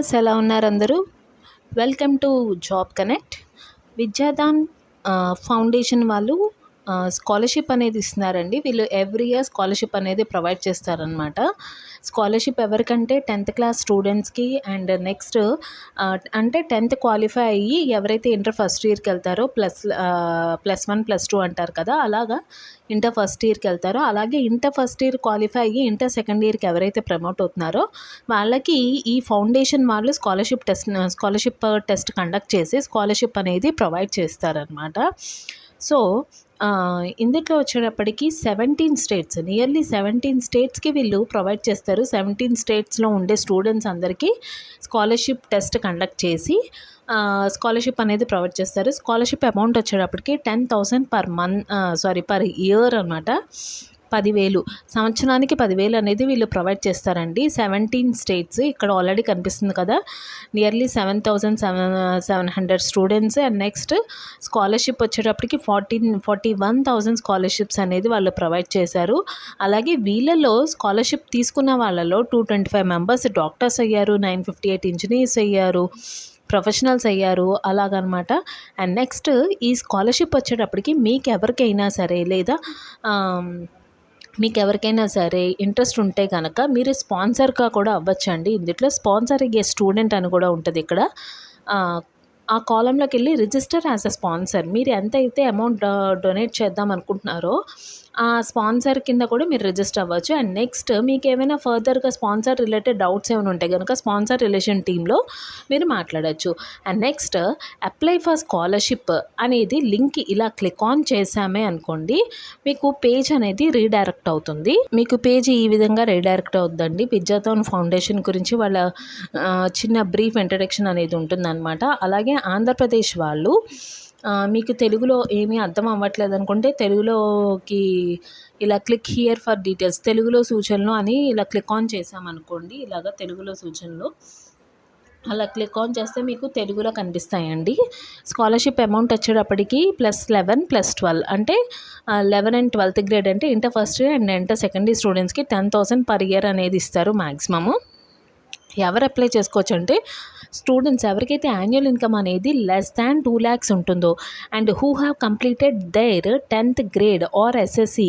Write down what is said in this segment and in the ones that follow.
Viewers ఎలా ఉన్నారు అందరూ? Welcome to job connect. Vidyadaan foundation వాళ్ళు స్కాలర్షిప్ అనేది ఇస్తున్నారండి. వీళ్ళు ఎవ్రీ ఇయర్ స్కాలర్షిప్ అనేది ప్రొవైడ్ చేస్తారనమాట. స్కాలర్షిప్ ఎవరికంటే 10th క్లాస్ స్టూడెంట్స్కి అండ్ నెక్స్ట్ అంటే 10th క్వాలిఫై అయ్యి ఎవరైతే ఇంటర్ ఫస్ట్ ఇయర్కి వెళ్తారో +1 +2 అంటారు కదా, అలాగా ఇంటర్ ఫస్ట్ ఇయర్కి వెళ్తారో, అలాగే ఇంటర్ ఫస్ట్ ఇయర్ క్వాలిఫై అయ్యి ఇంటర్ సెకండ్ ఇయర్కి ఎవరైతే ప్రమోట్ అవుతున్నారో వాళ్ళకి ఈ ఫౌండేషన్ వాళ్ళు స్కాలర్షిప్ టెస్ట్ కండక్ట్ చేసి స్కాలర్షిప్ అనేది ప్రొవైడ్ చేస్తారనమాట. సో ఇందులో వచ్చేటప్పటికి 17 స్టేట్స్, నియర్లీ 17 స్టేట్స్కి వీళ్ళు ప్రొవైడ్ చేస్తారు. 17 స్టేట్స్లో ఉండే స్టూడెంట్స్ అందరికీ స్కాలర్షిప్ టెస్ట్ కండక్ట్ చేసి స్కాలర్షిప్ అనేది ప్రొవైడ్ చేస్తారు. స్కాలర్షిప్ అమౌంట్ వచ్చేటప్పటికి 10,000 పర్ ఇయర్ అనమాట. 10,000 సంవత్సరానికి 10,000 అనేది వీళ్ళు ప్రొవైడ్ చేస్తారండి. 17 స్టేట్స్ ఇక్కడ ఆల్రెడీ కనిపిస్తుంది కదా, nearly 7,700 students. And next scholarship వచ్చేటప్పటికి 41,000 స్కాలర్షిప్స్ అనేది వాళ్ళు ప్రొవైడ్ చేశారు. అలాగే వీళ్ళలో స్కాలర్షిప్ తీసుకున్న వాళ్ళలో 225 మెంబర్స్ డాక్టర్స్ అయ్యారు, 958 ఇంజనీర్స్ అయ్యారు, ప్రొఫెషనల్స్ అయ్యారు, అలాగనమాట. అండ్ నెక్స్ట్ ఈ స్కాలర్షిప్ వచ్చేటప్పటికి మీకు ఎవరికైనా సరే ఇంట్రెస్ట్ ఉంటే కనుక మీరు స్పాన్సర్గా కూడా అవ్వచ్చండి. ఇందులో స్పాన్సర్ అయ్యే స్టూడెంట్ అని కూడా ఉంటుంది ఇక్కడ. ఆ కాలంలోకి వెళ్ళి రిజిస్టర్ యాజ్ అ స్పాన్సర్. మీరు ఎంత అయితే అమౌంట్ డొనేట్ చేద్దాం అనుకుంటున్నారో ఆ స్పాన్సర్ కింద కూడా మీరు రిజిస్టర్ అవ్వచ్చు. అండ్ నెక్స్ట్ మీకు ఏమైనా ఫర్దర్గా స్పాన్సర్ రిలేటెడ్ డౌట్స్ ఏమైనా ఉంటే కనుక స్పాన్సర్ రిలేషన్ టీంలో మీరు మాట్లాడచ్చు. And next apply for scholarship అనేది లింక్ ఇలా క్లిక్ ఆన్ చేసామే అనుకోండి, మీకు పేజ్ అనేది రీడైరెక్ట్ అవుతుంది. మీకు పేజ్ ఈ విధంగా రీడైరెక్ట్ అవుతుందండి. విద్యాదాన్ ఫౌండేషన్ గురించి వాళ్ళ చిన్న బ్రీఫ్ ఇంట్రడక్షన్ అనేది ఉంటుందన్నమాట. అలాగే ఆంధ్రప్రదేశ్ వాళ్ళు మీకు తెలుగులో ఏమీ అర్థం అవ్వట్లేదు అనుకుంటే తెలుగులోకి ఇలా క్లిక్ హియర్ ఫర్ డీటెయిల్స్, తెలుగులో సూచనలు అని ఇలా క్లిక్ ఆన్ చేసామనుకోండి, ఇలాగ తెలుగులో సూచనలు అలా క్లిక్ ఆన్ చేస్తే మీకు తెలుగులో కనిపిస్తాయండి. స్కాలర్షిప్ అమౌంట్ వచ్చేటప్పటికి +11 +12 అంటే 11 అండ్ 12th గ్రేడ్ అంటే inter first year and inter second year స్టూడెంట్స్కి 10,000 పర్ ఇయర్ అనేది ఇస్తారు మ్యాక్సిమము. ఎవరు అప్లై చేసుకోవచ్చు అంటే స్టూడెంట్స్ ఎవరికైతే యాన్యువల్ ఇన్కమ్ అనేది <2 lakhs ఉంటుందో and who have completed their 10th grade or SSC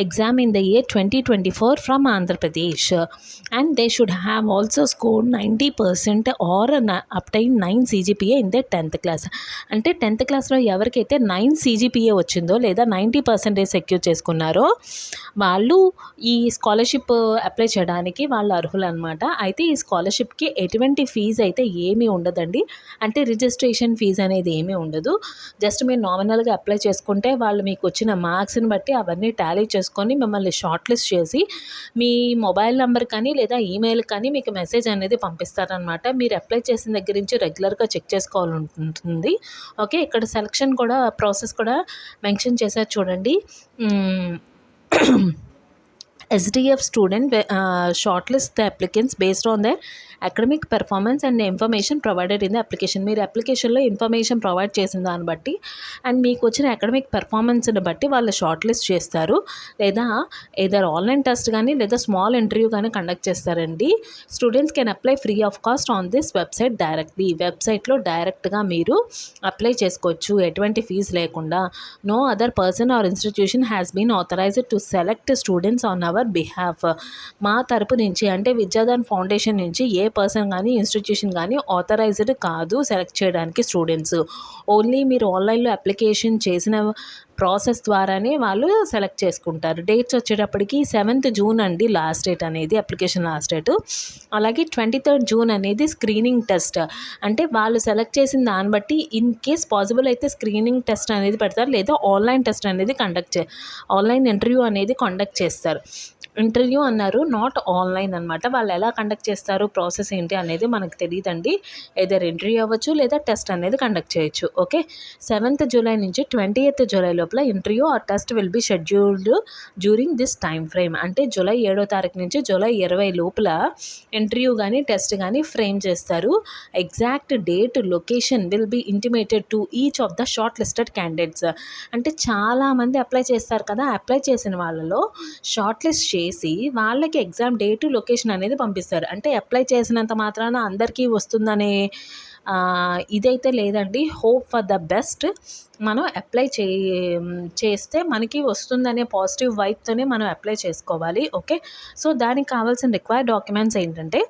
exam in the year 2024 from Andhra Pradesh and they should have also scored 90% or obtain 9 CGPA in the 10th class. అంటే 10th క్లాస్లో ఎవరికైతే 9 CGPA వచ్చిందో లేదా 90% secure చేసుకున్నారో వాళ్ళు ఈ scholarship apply చేయడానికి వాళ్ళు అర్హులు అనమాట. అయితే ఈ స్కాలర్షిప్కి ఎటువంటి ఫీజు అయితే ఏమీ ఉండదండి. అంటే రిజిస్ట్రేషన్ ఫీజు అనేది ఏమీ ఉండదు. జస్ట్ మీరు నామినల్గా అప్లై చేసుకుంటే వాళ్ళు మీకు వచ్చిన మార్క్స్ని బట్టి అవన్నీ టాలీ చేసుకొని మిమ్మల్ని షార్ట్ లిస్ట్ చేసి మీ మొబైల్ నెంబర్ కానీ లేదా ఈమెయిల్ కానీ మీకు మెసేజ్ అనేది పంపిస్తారనమాట. మీరు అప్లై చేసిన దగ్గర నుంచి రెగ్యులర్గా చెక్ చేసుకోవాలి ఉంటుంది. ఓకే, ఇక్కడ సెలక్షన్ కూడా ప్రాసెస్ కూడా మెన్షన్ చేశారు చూడండి. SDF student shortlist the applicants based on their academic performance and information provided in the application. మీరు అప్లికేషన్లో ఇన్ఫర్మేషన్ ప్రొవైడ్ చేసిన దాన్ని బట్టి అండ్ మీకు వచ్చిన అకాడమిక్ పెర్ఫార్మెన్స్ని బట్టి వాళ్ళు షార్ట్ లిస్ట్ చేస్తారు, లేదా ఏదర్ ఆన్లైన్ టెస్ట్ కానీ లేదా స్మాల్ ఇంటర్వ్యూ కానీ కండక్ట్ చేస్తారండి. Students can apply free of cost on this website directly. వెబ్సైట్లో డైరెక్ట్గా మీరు అప్లై చేసుకోవచ్చు ఎటువంటి ఫీజు లేకుండా. No other person or institution has been authorized to select students on our behalf. మా తరపు నుంచి అంటే విద్యాదాన్ ఫౌండేషన్ నుంచి ఏ పర్సన్ కానీ ఇన్స్టిట్యూషన్ కానీ ఆథరైజ్డ్ కాదు సెలెక్ట్ చేయడానికి స్టూడెంట్స్. ఓన్లీ మీరు ఆన్లైన్లో అప్లికేషన్ చేసిన ప్రాసెస్ ద్వారానే వాళ్ళు సెలెక్ట్ చేసుకుంటారు. డేట్స్ వచ్చేటప్పటికి 7th జూన్ అండి లాస్ట్ డేట్ అనేది, అప్లికేషన్ లాస్ట్ డేట్. అలాగే 23rd జూన్ అనేది స్క్రీనింగ్ టెస్ట్. అంటే వాళ్ళు సెలెక్ట్ చేసిన దాన్ని బట్టి ఇన్ కేస్ పాసిబుల్ అయితే స్క్రీనింగ్ టెస్ట్ అనేది పెడతారు, లేదా ఆన్లైన్ టెస్ట్ అనేది ఆన్లైన్ ఇంటర్వ్యూ అనేది కండక్ట్ చేస్తారు. ఇంటర్వ్యూ అన్నారు, నాట్ ఆన్లైన్ అనమాట. వాళ్ళు ఎలా కండక్ట్ చేస్తారు, ప్రాసెస్ ఏంటి అనేది మనకు తెలియదండి. ఏదర్ ఇంటర్వ్యూ అవ్వచ్చు లేదా టెస్ట్ అనేది కండక్ట్ చేయొచ్చు. ఓకే, 7th జూలై నుంచి 20th జూలైలో లోపల interview or test will be scheduled during this time frame. అంటే జూలై 7వ తారీఖు నుంచి జూలై 20 లోపల ఇంటర్వ్యూ కానీ టెస్ట్ కానీ ఫ్రేమ్ చేస్తారు. Exact date location will be intimated to each of the short listed candidates. అంటే చాలామంది అప్లై చేస్తారు కదా, అప్లై చేసిన వాళ్ళలో షార్ట్ లిస్ట్ చేసి వాళ్ళకి ఎగ్జామ్ డేటు లొకేషన్ అనేది పంపిస్తారు. అంటే అప్లై చేసినంత మాత్రాన అందరికీ వస్తుందనే ఇదైతే లేదండి. Hope for the best. మనం అప్లై చేస్తే మనకి వస్తుందనే పాజిటివ్ వైబ్తోనే మనం అప్లై చేసుకోవాలి. ఓకే, సో దానికి కావాల్సిన రిక్వైర్డ్ డాక్యుమెంట్స్ ఏంటంటే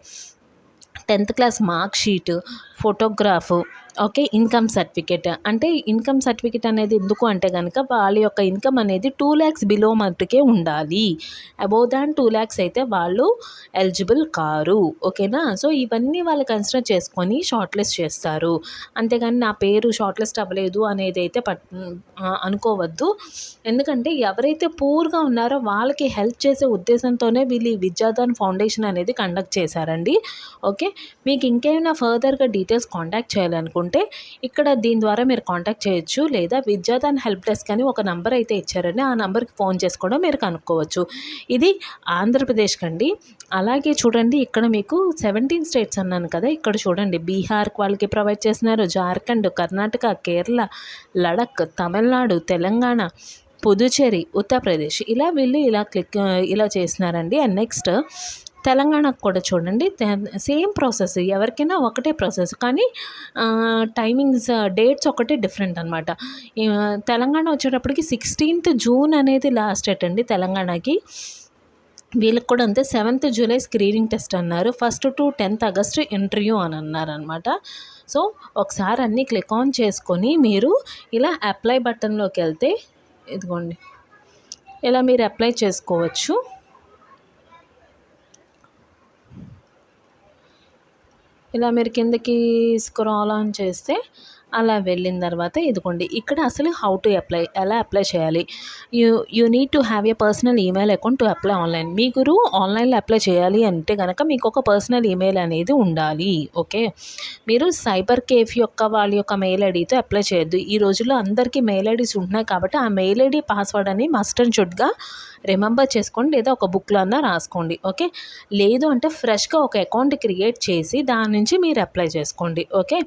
10th class mark sheet, photograph, okay, income certificate. అంటే ఇన్కమ్ సర్టిఫికేట్ అనేది ఎందుకు అంటే కనుక వాళ్ళ యొక్క ఇన్కమ్ అనేది 2 lakhs బిలో మట్టుకే ఉండాలి. అబోవ్ దాన్ 2 lakhs అయితే వాళ్ళు ఎలిజిబుల్ కారు. ఓకేనా, సో ఇవన్నీ వాళ్ళు కన్సిడర్ చేసుకొని షార్ట్ లిస్ట్ చేస్తారు. అంతేగాని నా పేరు షార్ట్ లిస్ట్ అవ్వలేదు అనేది అయితే అనుకోవద్దు. ఎందుకంటే ఎవరైతే పూర్గా ఉన్నారో వాళ్ళకి హెల్ప్ చేసే ఉద్దేశంతోనే వీళ్ళు ఈ విద్యాదాన్ ఫౌండేషన్ అనేది కండక్ట్ చేశారండి. ఓకే, మీకు ఇంకేమైనా ఫర్దర్గా డీటెయిల్స్ కాంటాక్ట్ చేయాలనుకుంటే ఇక్కడ దీని ద్వారా మీరు కాంటాక్ట్ చేయొచ్చు. లేదా విద్యాదాన్ హెల్ప్ డెస్క్ అని ఒక నంబర్ అయితే ఇచ్చారండి, ఆ నెంబర్కి ఫోన్ చేసి కూడా మీరు కనుక్కోవచ్చు. ఇది ఆంధ్రప్రదేశ్కి అండి. అలాగే చూడండి, ఇక్కడ మీకు 17 స్టేట్స్ అన్నాను కదా, ఇక్కడ చూడండి బీహార్ వాళ్ళకి ప్రొవైడ్ చేస్తున్నారు, జార్ఖండ్, కర్ణాటక, కేరళ, లడక్, తమిళనాడు, తెలంగాణ, పుదుచ్చేరి, ఉత్తరప్రదేశ్ ఇలా వీళ్ళు ఇలా చేస్తున్నారండి. అండ్ నెక్స్ట్ తెలంగాణకు కూడా చూడండి, సేమ్ ప్రాసెస్, ఎవరికైనా ఒకటే ప్రాసెస్, కానీ టైమింగ్స్ డేట్స్ ఒకటే డిఫరెంట్ అనమాట. తెలంగాణ వచ్చేటప్పటికి 16th జూన్ అనేది లాస్ట్ డేట్ అండి తెలంగాణకి. వీళ్ళకి కూడా అంతే 7th జూలై స్క్రీనింగ్ టెస్ట్ అన్నారు, 1st to 10th August interview అని అన్నారనమాట. సో ఒకసారి అన్నీ క్లిక్ ఆన్ చేసుకొని మీరు ఇలా అప్లై బటన్లోకి వెళ్తే ఇదిగోండి ఇలా మీరు అప్లై చేసుకోవచ్చు. ఇలా మీరు కిందకి స్క్రాల్ ఆన్ చేస్తే అలా వెళ్ళిన తర్వాత ఇదిగోండి ఇక్కడ అసలు హౌ టు అప్లై, ఎలా అప్లై చేయాలి. You need to have a personal email account to apply online. మీరు ఆన్లైన్లో అప్లై చేయాలి అంటే కనుక మీకు ఒక పర్సనల్ ఈమెయిల్ అనేది ఉండాలి. ఓకే, మీరు సైబర్ కేఫ్ వాళ్ళ యొక్క మెయిల్ ఐడితో అప్లై చేయొద్దు. ఈ రోజుల్లో అందరికీ మెయిల్ ఐడీస్ ఉంటున్నాయి కాబట్టి ఆ మెయిల్ ఐడి పాస్వర్డ్ అని మస్ట్ అండ్ షుడ్గా రిమెంబర్ చేసుకోండి, లేదా ఒక బుక్లో అన్నా రాసుకోండి. ఓకే, లేదు అంటే ఫ్రెష్గా ఒక అకౌంట్ క్రియేట్ చేసి దాని నుంచి మీరు అప్లై చేసుకోండి. Okay,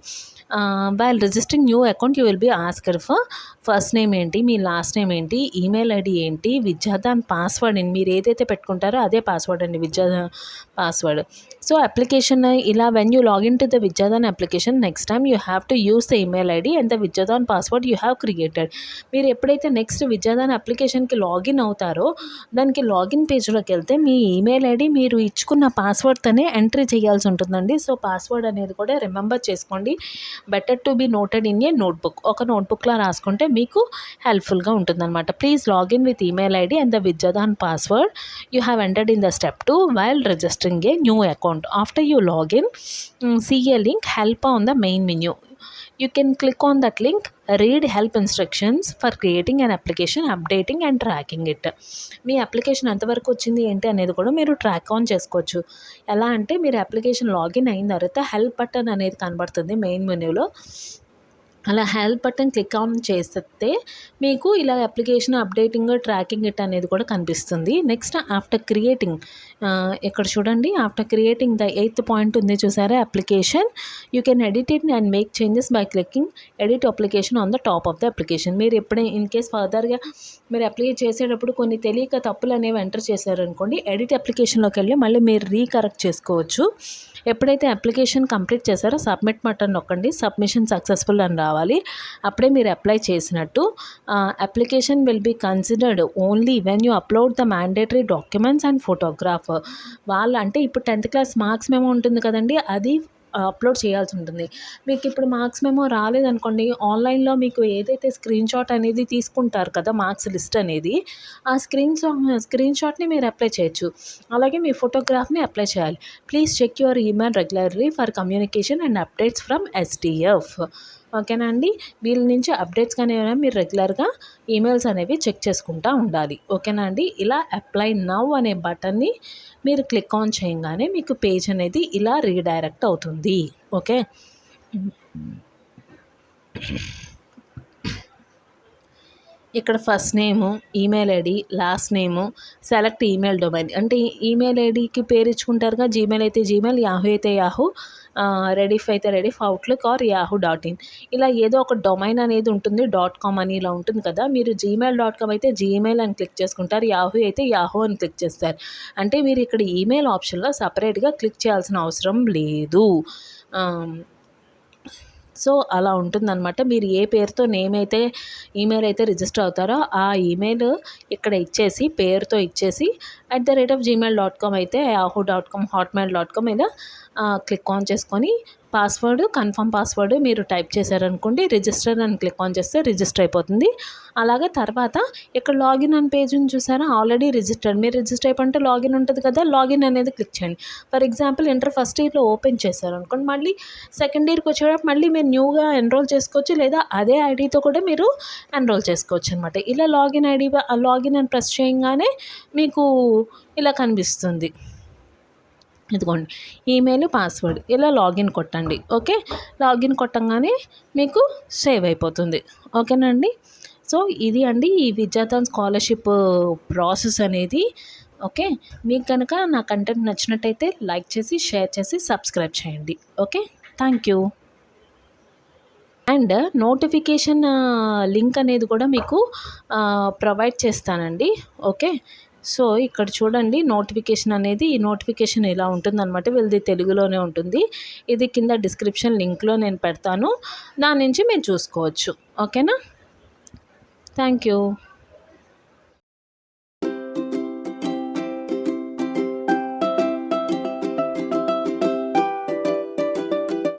while registering new account you will be asked for first name ఏంటి, మీ లాస్ట్ నేమ్ ఏంటి, ఈమెయిల్ ఐడి ఏంటి, విద్యాదాన్ పాస్వర్డ్ అండి, మీరు ఏదైతే పెట్టుకుంటారో అదే పాస్వర్డ్ అండి, విద్యాదాన్ పాస్వర్డ్. సో అప్లికేషన్ ఇలా when you login to the Vidyadaan application next time you have to use the email ID and the Vidyadhan password you have created. మీరు ఎప్పుడైతే నెక్స్ట్ విద్యాదాన్ అప్లికేషన్కి లాగిన్ అవుతారో దానికి లాగిన్ పేజ్లోకి వెళ్తే మీ ఈమెయిల్ ఐడి మీరు ఇచ్చుకున్న పాస్వర్డ్తోనే ఎంట్రీ చేయాల్సి ఉంటుందండి. సో పాస్వర్డ్ అనేది కూడా రిమెంబర్ చేసుకోండి. Better to be noted in a notebook, ఒక నోట్బుక్లో రాసుకుంటే మీకు హెల్ప్ఫుల్గా ఉంటుందన్నమాట. Please login with email ID and the Vidyadhan password you have entered in the step 2 while registering a new account. After you login see a link help on the main menu. You can click on that link, read help instructions for creating an application, updating and tracking it. Me application ఎంతవరకు వచ్చింది ఏంటి అనేది కూడా మీరు track on చేసుకోవచ్చు. ఎలా అంటే మీరు అప్లికేషన్ లాగిన్ అయిన తర్వాత హెల్ప్ బటన్ అనేది కనబడుతుంది మెయిన్ మెన్యూలో. అలా హెల్ప్ బటన్ క్లిక్ ఆన్ చేస్తే మీకు ఇలా అప్లికేషన్ అప్డేటింగ్, ట్రాకింగ్ ఇట్ అనేది కూడా కనిపిస్తుంది. నెక్స్ట్ ఆఫ్టర్ క్రియేటింగ్, ఇక్కడ చూడండి after creating the 8th point ఉంది చూసారా, application you can edit it and make changes by clicking edit application on the top of the application. మీరు ఎప్పుడైనా ఇన్ కేస్ ఫర్దర్గా మీరు అప్లై చేసేటప్పుడు కొన్ని తెలియక తప్పులు అనేవి ఎంటర్ చేశారనుకోండి, ఎడిట్ అప్లికేషన్లోకి వెళ్ళి మళ్ళీ మీరు రీకరెక్ట్ చేసుకోవచ్చు. ఎప్పుడైతే అప్లికేషన్ కంప్లీట్ చేశారో సబ్మిట్ బటన్ నొక్కండి, సబ్మిషన్ సక్సెస్ఫుల్ అని రావాలి. అప్పుడే మీరు అప్లై చేసినట్టు. Application will be considered only when you upload the mandatory documents and photograph. వాళ్ళు అంటే ఇప్పుడు 10th క్లాస్ మార్క్స్ మెమో ఉంటుంది కదండి, అది అప్లోడ్ చేయాల్సి ఉంటుంది. మీకు ఇప్పుడు మార్క్స్ మెమో రాలేదనుకోండి, ఆన్లైన్లో మీకు ఏదైతే స్క్రీన్ షాట్ అనేది తీసుకుంటారు కదా మార్క్స్ లిస్ట్ అనేది, ఆ స్క్రీన్ షాట్ని మీరు అప్లై చేయొచ్చు. అలాగే మీ ఫోటోగ్రాఫ్ని అప్లై చేయాలి. Please check your email regularly for communication and updates from STF. ఓకేనా అండి, వీళ్ళ నుంచి అప్డేట్స్ కానీ మీరు రెగ్యులర్గా ఈమెయిల్స్ అనేవి చెక్ చేసుకుంటూ ఉండాలి. ఓకేనా అండి, ఇలా అప్లై నౌ అనే బటన్ని మీరు క్లిక్ ఆన్ చేయగానే మీకు పేజ్ అనేది ఇలా రీడైరెక్ట్ అవుతుంది. ఓకే, ఇక్కడ ఫస్ట్ నేము, ఈమెయిల్ ఐడి, లాస్ట్ నేము, సెలెక్ట్ ఈమెయిల్ డొమైన్ అంటే ఈమెయిల్ ఐడికి పేరు ఇచ్చుకుంటారుగా. జీమెయిల్ అయితే జీమెయిల్, యాహూ అయితే యాహూ, రెడీఫ్ అయితే రెడీఫ్, అవుట్లుక్ ఆర్ yahoo.in. ఇలా ఏదో ఒక డొమైన్ అనేది ఉంటుంది. .com అని ఇలా ఉంటుంది కదా. మీరు gmail.com అయితే జీమెయిల్ అని క్లిక్ చేసుకుంటారు. యాహూ అయితే యాహూ అని క్లిక్ చేస్తారు. అంటే మీరు ఇక్కడ ఈమెయిల్ ఆప్షన్లో సపరేట్గా క్లిక్ చేయాల్సిన అవసరం లేదు. సో అలా ఉంటుందన్నమాట. మీరు ఏ పేరుతో ఈమెయిల్ అయితే రిజిస్టర్ అవుతారో ఆ ఈమెయిల్ ఇక్కడ ఇచ్చేసి, పేరుతో ఇచ్చేసి @gmail.com అయితే yahoo.com, hotmail.com ఇలా క్లిక్ ఆన్ చేసుకొని పాస్వర్డ్, కన్ఫర్మ్ పాస్వర్డ్ మీరు టైప్ చేశారనుకోండి, రిజిస్టర్ అని క్లిక్ ఆన్ చేస్తే రిజిస్టర్ అయిపోతుంది. అలాగే తర్వాత ఇక్కడ లాగిన్ అని పేజ్ని చూసారా, ఆల్రెడీ మీరు రిజిస్టర్ అయిపోయింటే లాగిన్ ఉంటుంది కదా, లాగిన్ అనేది క్లిక్ చేయండి. ఫర్ ఎగ్జాంపుల్ ఇంటర్ ఫస్ట్ ఇయర్లో ఓపెన్ చేశారనుకోండి, మళ్ళీ సెకండ్ ఇయర్కి వచ్చేటప్పుడు మళ్ళీ మీరు న్యూగా ఎన్రోల్ చేసుకోవచ్చు, లేదా అదే ఐడితో కూడా మీరు ఎన్రోల్ చేసుకోవచ్చు అనమాట. ఇలా లాగిన్ అని ప్రెస్ చేయగానే మీకు ఇలా కనిపిస్తుంది. ఇదిగోండి ఈమెయిల్, పాస్వర్డ్, ఇలా లాగిన్ కొట్టండి. ఓకే, లాగిన్ కొట్టంగానే మీకు సేవ్ అయిపోతుంది. ఓకేనండి. సో ఇది అండి ఈ విద్యాదాన్ స్కాలర్షిప్ ప్రాసెస్ అనేది. ఓకే, మీకు కనుక నా కంటెంట్ నచ్చినట్టయితే లైక్ చేసి, షేర్ చేసి, సబ్స్క్రైబ్ చేయండి. Okay, thank you. And notification link అనేది కూడా మీకు ప్రొవైడ్ చేస్తానండి. ఓకే, సో ఇక్కడ చూడండి నోటిఫికేషన్ అనేది, ఈ నోటిఫికేషన్ ఇలా ఉంటుందన్నమాట. వీళ్ళది తెలుగులోనే ఉంటుంది. ఇది కింద డిస్క్రిప్షన్ లింక్లో నేను పెడతాను, దాని నుంచి మీరు చూసుకోవచ్చు. ఓకేనా, థ్యాంక్ యూ.